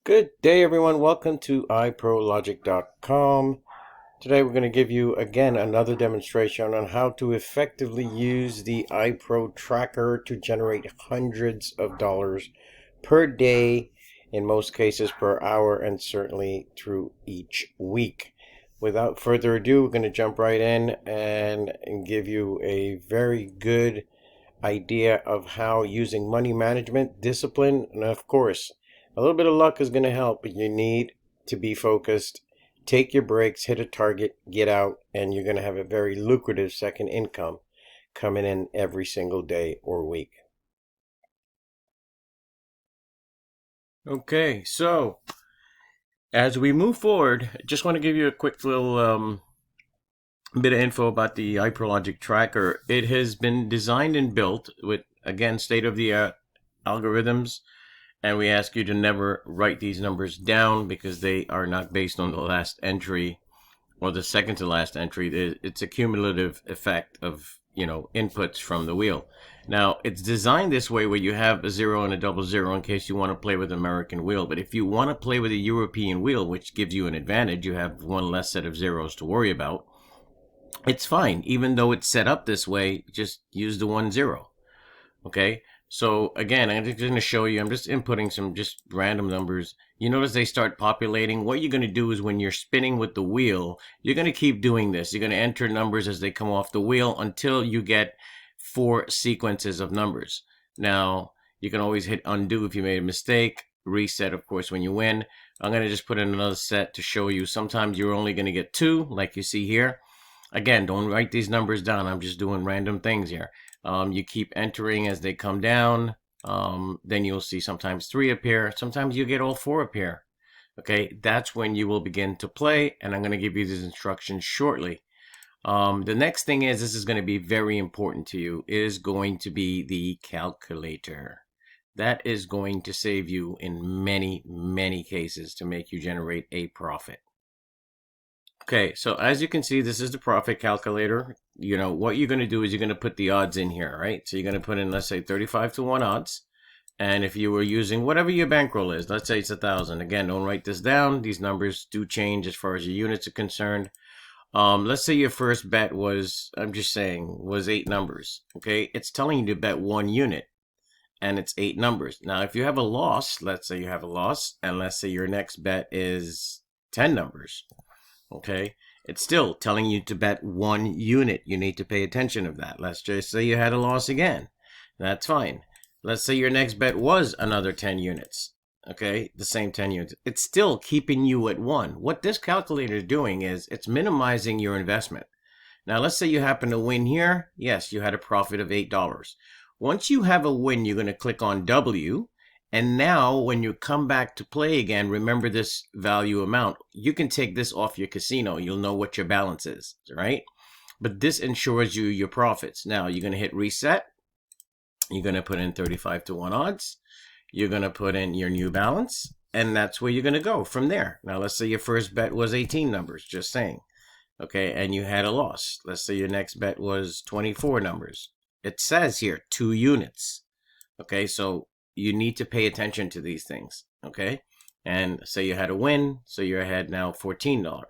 Good day, everyone. Welcome to Iprologic.com. Today, we're going to give you again another demonstration on how to effectively use the iPro tracker to generate hundreds of dollars per day, in most cases per hour, and certainly through each week. Without further ado, we're going to jump right in and give you a very good idea of how using money management, discipline, and of course, a little bit of luck is going to help, but you need to be focused. Take your breaks, hit a target, get out, and you're going to have a very lucrative second income coming in every single day or week. Okay, so as we move forward, I just want to give you a quick little bit of info about the Iprologic tracker. It has been designed and built with, again, state-of-the-art algorithms, and we ask you to never write these numbers down because they are not based on the last entry or the second to last entry. It's a cumulative effect of, inputs from the wheel. Now, it's designed this way where you have a 0 and a double 0 in case you want to play with American wheel. But if you want to play with a European wheel, which gives you an advantage, you have one less set of zeros to worry about. It's fine, even though it's set up this way, just use the 1 0. Okay, so again, I'm just going to show you, I'm just inputting some just random numbers. You notice they start populating. What you're going to do is when you're spinning with the wheel, you're going to keep doing this. You're going to enter numbers as they come off the wheel until you get 4 sequences of numbers. Now, you can always hit undo if you made a mistake. Reset, of course, when you win. I'm going to just put in another set to show you. Sometimes you're only going to get 2, like you see here. Again, don't write these numbers down. I'm just doing random things here. You keep entering as they come down. Then you'll see sometimes 3 appear. Sometimes you get all 4 appear. Okay, that's when you will begin to play, and I'm going to give you these instructions shortly. The next thing is, this is going to be very important to you, is going to be the calculator. That is going to save you in many, many cases to make you generate a profit. Okay, so as you can see, this is the profit calculator. What you're going to do is you're going to put the odds in here, right? So you're going to put in, let's say, 35 to 1 odds. And if you were using whatever your bankroll is, let's say it's 1,000. Again, don't write this down. These numbers do change as far as your units are concerned. Let's say your first bet was, I'm just saying, was 8 numbers. Okay, it's telling you to bet 1 unit. And it's 8 numbers. Now, if you have a loss, let's say you have a loss, and let's say your next bet is 10 numbers. Okay, it's still telling you to bet 1 unit. You need to pay attention of that. Let's just say you had a loss again. That's fine. Let's say your next bet was another 10 units. Okay, the same 10 units. It's still keeping you at 1. What this calculator is doing is it's minimizing your investment. Now, let's say you happen to win here. Yes, you had a profit of $8. Once you have a win, you're going to click on W. And now when you come back to play again, remember this value amount. You can take this off your casino. You'll know what your balance is, right? But this ensures you your profits. Now you're going to hit reset. You're going to put in 35 to 1 odds. You're going to put in your new balance. And that's where you're going to go from there. Now let's say your first bet was 18 numbers, just saying. Okay, and you had a loss. Let's say your next bet was 24 numbers. It says here 2 units. Okay, so you need to pay attention to these things, okay? And say you had a win, so you're ahead now $14.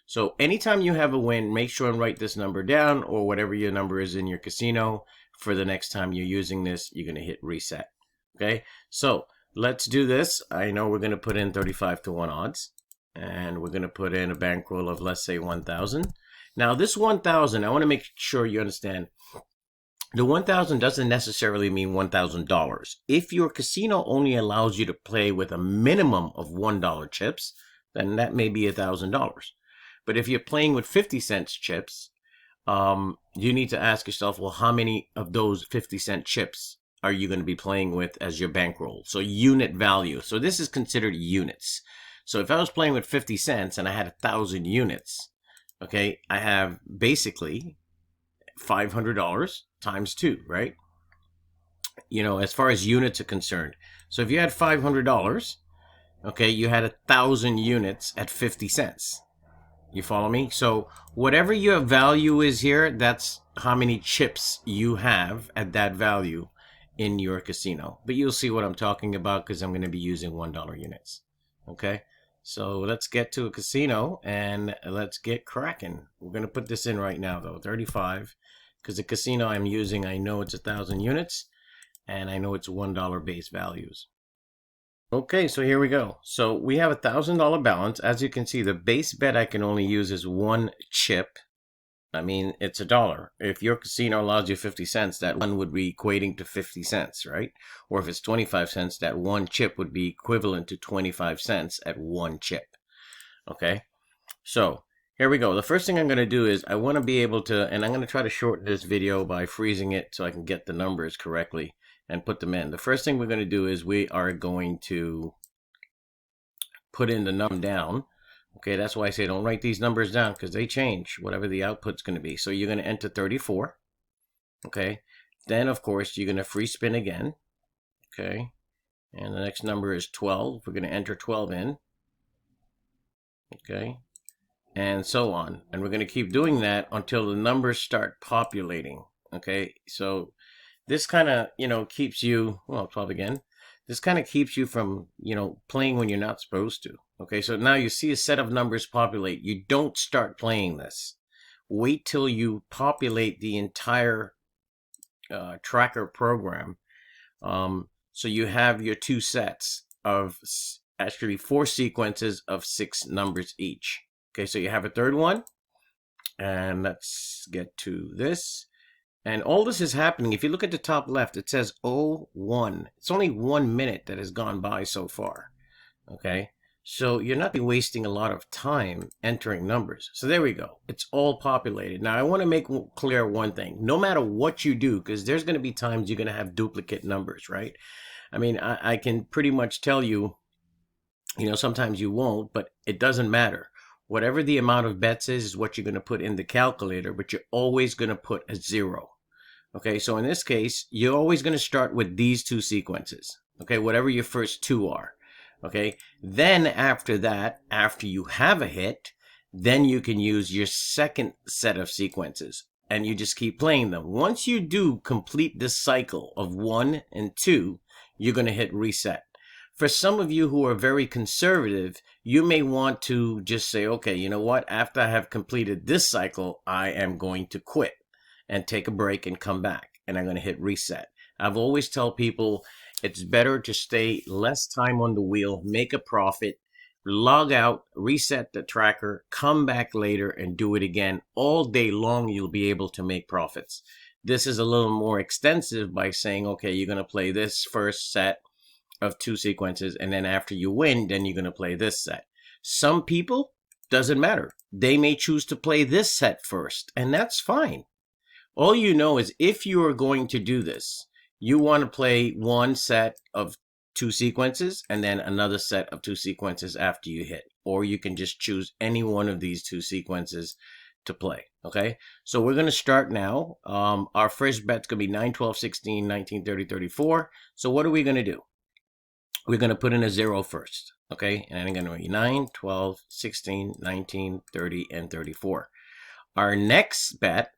So anytime you have a win, make sure and write this number down, or whatever your number is in your casino. For the next time you're using this, you're going to hit reset, okay? So let's do this. I know we're going to put in 35 to 1 odds, and we're going to put in a bankroll of, let's say, 1,000. Now this 1,000, I want to make sure you understand, the 1,000 doesn't necessarily mean $1,000. If your casino only allows you to play with a minimum of $1 chips, then that may be $1,000. But if you're playing with 50-cent chips, you need to ask yourself, well, how many of those 50-cent chips are you going to be playing with as your bankroll? So unit value. So this is considered units. So if I was playing with 50 cents and I had 1,000 units, okay, I have basically $500 times 2, right? As far as units are concerned. So if you had $500, okay, you had 1,000 units at 50 cents. You follow me? So whatever your value is here, that's how many chips you have at that value in your casino. But you'll see what I'm talking about because I'm going to be using $1 units. Okay, so let's get to a casino and let's get cracking. We're going to put this in right now though, 35, because the casino I'm using, I know it's 1,000 units and I know it's $1 base values. Okay, so here we go. So we have $1,000 balance. As you can see, the base bet I can only use is one chip. I mean, it's $1. If your casino allows you 50 cents, that one would be equating to 50 cents, right? Or if it's 25 cents, that one chip would be equivalent to 25 cents at one chip. Okay, so here we go. The first thing I'm going to do is I want to be able to, and I'm going to try to shorten this video by freezing it so I can get the numbers correctly and put them in. The first thing we're going to do is we are going to put in the number down. Okay, that's why I say don't write these numbers down because they change whatever the output's going to be. So you're going to enter 34. Okay, then of course you're going to free spin again. Okay, and the next number is 12. We're going to enter 12 in. Okay, and so on. And we're going to keep doing that until the numbers start populating. Okay, so this kind of, keeps you, well, 12 again. This kind of keeps you from, playing when you're not supposed to. Okay, so now you see a set of numbers populate. You don't start playing this. Wait till you populate the entire tracker program. So you have your two sets of actually 4 sequences of 6 numbers each. Okay, so you have a third one. And let's get to this. And all this is happening. If you look at the top left, it says 01. It's only 1 minute that has gone by so far. Okay, so you're not wasting a lot of time entering numbers. So there we go. It's all populated. Now I want to make clear one thing. No matter what you do, because there's going to be times you're going to have duplicate numbers, right? I mean, I can pretty much tell you, sometimes you won't, but it doesn't matter. Whatever the amount of bets is what you're going to put in the calculator, but you're always going to put a 0. Okay, so in this case, you're always going to start with these 2 sequences. Okay, whatever your first 2 are. Okay, then after that, after you have a hit, then you can use your second set of sequences. And you just keep playing them. Once you do complete this cycle of 1 and 2, you're going to hit reset. For some of you who are very conservative, you may want to just say, okay, you know what? After I have completed this cycle, I am going to quit and take a break and come back. And I'm going to hit reset. I've always tell people it's better to stay less time on the wheel, make a profit, log out, reset the tracker, come back later and do it again. All day long, you'll be able to make profits. This is a little more extensive by saying, okay, you're going to play this first set of 2 sequences, and then after you win, then you're going to play this set. Some people, doesn't matter. They may choose to play this set first, and that's fine. All you know is if you are going to do this, you want to play one set of 2 sequences and then another set of 2 sequences after you hit. Or you can just choose any one of these 2 sequences to play. Okay, so we're going to start now. Our first bet's going to be 9, 12, 16, 19, 30, 34. So what are we going to do? We're going to put in a 0 first. Okay, and I'm going to be 9, 12, 16, 19, 30, and 34. Our next bet,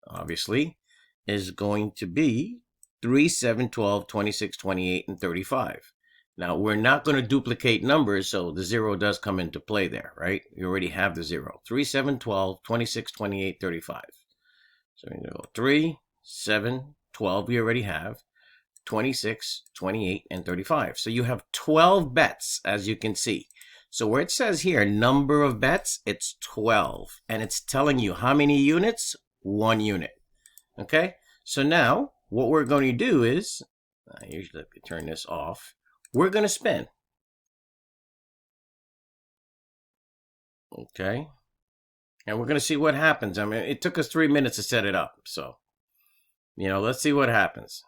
obviously, is going to be 3, 7, 12, 26, 28, and 35. Now, we're not going to duplicate numbers, so the 0 does come into play there, right? You already have the 0. 3, 7, 12, 26, 28, 35. So we're going to go 3, 7, 12, we already have. 26, 28, and 35. So you have 12 bets, as you can see. So where it says here, number of bets, it's 12. And it's telling you how many units? 1 unit. Okay? So now, what we're going to do is, I usually like to turn this off. We're going to spin. Okay? And we're going to see what happens. I mean, it took us 3 minutes to set it up. So, let's see what happens.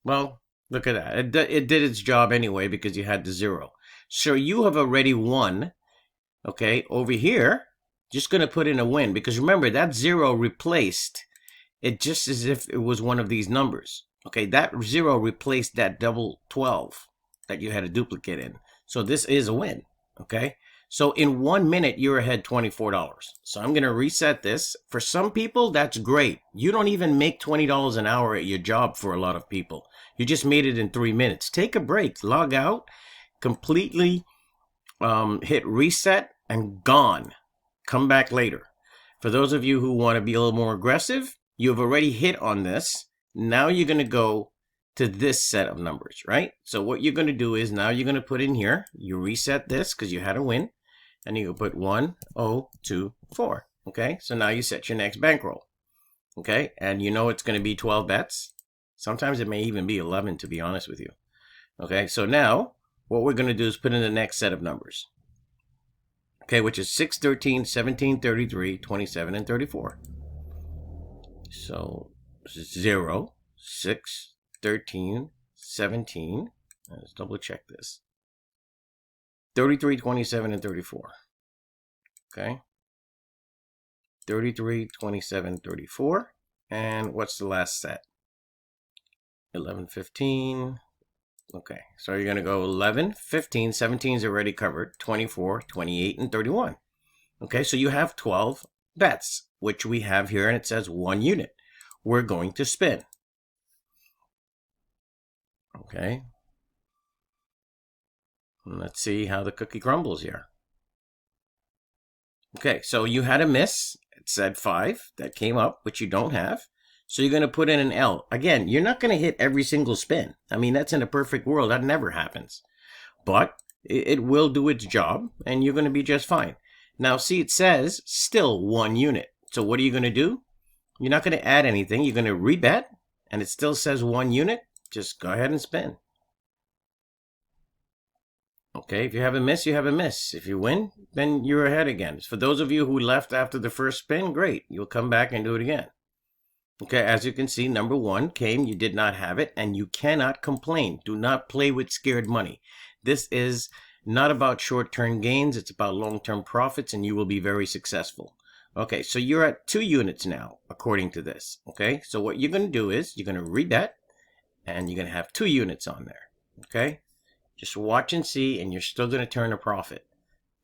Well, look at that. It did its job anyway because you had the 0. So you have already won. Okay, over here, just going to put in a win because remember that 0 replaced it just as if it was one of these numbers. Okay, that 0 replaced that double 12 that you had a duplicate in. So this is a win. Okay, so in 1 minute, you're ahead $24. So I'm going to reset this. For some people, that's great. You don't even make $20 an hour at your job for a lot of people. You just made it in 3 minutes. Take a break, log out, completely hit reset and gone. Come back later. For those of you who want to be a little more aggressive, you've already hit on this. Now you're going to go to this set of numbers, right? So what you're going to do is now you're going to put in here, you reset this because you had a win, and you put 1024. Okay, so now you set your next bankroll. Okay, and you know it's going to be 12 bets. Sometimes it may even be 11, to be honest with you. Okay, so now what we're going to do is put in the next set of numbers. Okay, which is 6, 13, 17, 33, 27, and 34. So 0, 6, 13, 17. Let's double check this. 33, 27, and 34. Okay. 33, 27, 34. And what's the last set? 11, 15. Okay, so you're going to go 11, 15, 17 is already covered, 24, 28, and 31. Okay, so you have 12 bets, which we have here, and it says 1 unit. We're going to spin. Okay. Let's see how the cookie crumbles here. Okay, so you had a miss. It said 5. That came up, which you don't have. So you're going to put in an L. Again, you're not going to hit every single spin. I mean, that's in a perfect world. That never happens. But it will do its job, and you're going to be just fine. Now, see, it says still 1 unit. So what are you going to do? You're not going to add anything. You're going to rebet, and it still says 1 unit. Just go ahead and spin. Okay, if you have a miss, you have a miss. If you win, then you're ahead again. For those of you who left after the first spin, great. You'll come back and do it again. Okay, as you can see, number 1 came, you did not have it, and you cannot complain. Do not play with scared money. This is not about short-term gains, it's about long-term profits, and you will be very successful. Okay, so you're at 2 units now, according to this. Okay, so what you're going to do is, you're going to rebet, and you're going to have 2 units on there. Okay, just watch and see, and you're still going to turn a profit.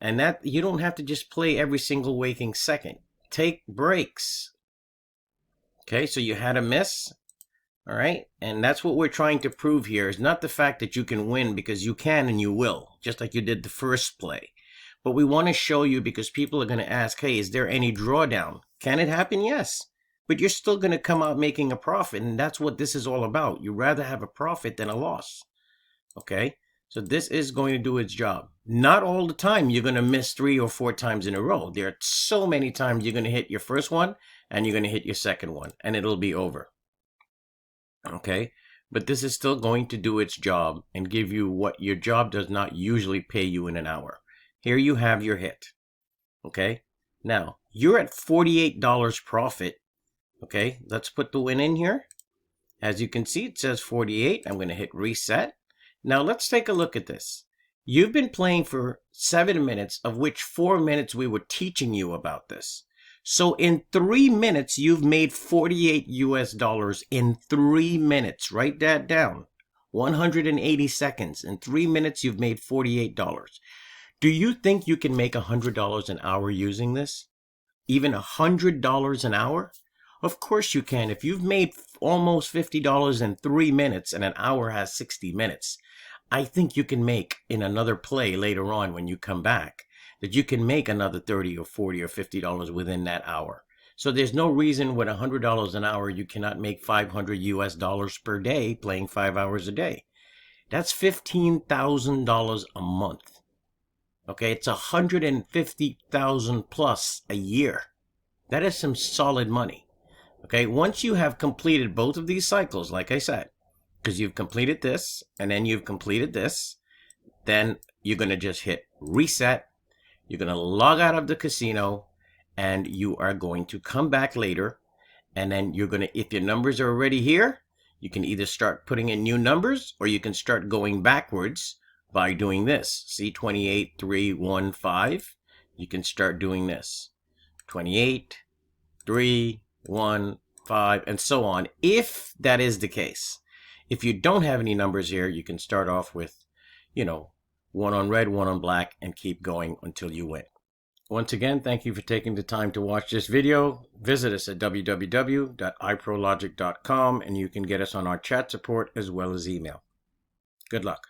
And that, you don't have to just play every single waking second. Take breaks. Okay, so you had a miss, all right? And that's what we're trying to prove here is not the fact that you can win, because you can and you will, just like you did the first play. But we want to show you because people are going to ask, hey, is there any drawdown? Can it happen? Yes. But you're still going to come out making a profit, and that's what this is all about. You'd rather have a profit than a loss, okay? So this is going to do its job. Not all the time you're going to miss 3 or 4 times in a row. There are so many times you're going to hit your first one, and you're going to hit your second one, and it'll be over. Okay, but this is still going to do its job and give you what your job does not usually pay you in an hour. Here you have your hit. Okay, now you're at $48 profit. Okay, let's put the win in here. As you can see, it says 48. I'm going to hit reset. Now let's take a look at this. You've been playing for 7 minutes, of which 4 minutes we were teaching you about this. So in 3 minutes, you've made $48 US in 3 minutes. Write that down. 180 seconds. In 3 minutes, you've made $48. Do you think you can make $100 an hour using this? Even $100 an hour? Of course you can. If you've made almost $50 in 3 minutes and an hour has 60 minutes, I think you can make in another play later on when you come back, that you can make another $30 or $40 or $50 within that hour. So there's no reason with $100 an hour you cannot make $500 US per day playing 5 hours a day. That's $15,000 a month. Okay, it's $150,000 plus a year. That is some solid money. Okay, once you have completed both of these cycles, like I said, because you've completed this and then you've completed this, then you're going to just hit reset. You're going to log out of the casino, and you are going to come back later, and then you're going to, if your numbers are already here, you can either start putting in new numbers, or you can start going backwards by doing this. See, 28, 3, 1, 5. You can start doing this. 28, 3, 1, 5, and so on, if that is the case. If you don't have any numbers here, you can start off with, you know, 1 on red, 1 on black, and keep going until you win. Once again, thank you for taking the time to watch this video. Visit us at www.Iprologic.com, and you can get us on our chat support as well as email. Good luck.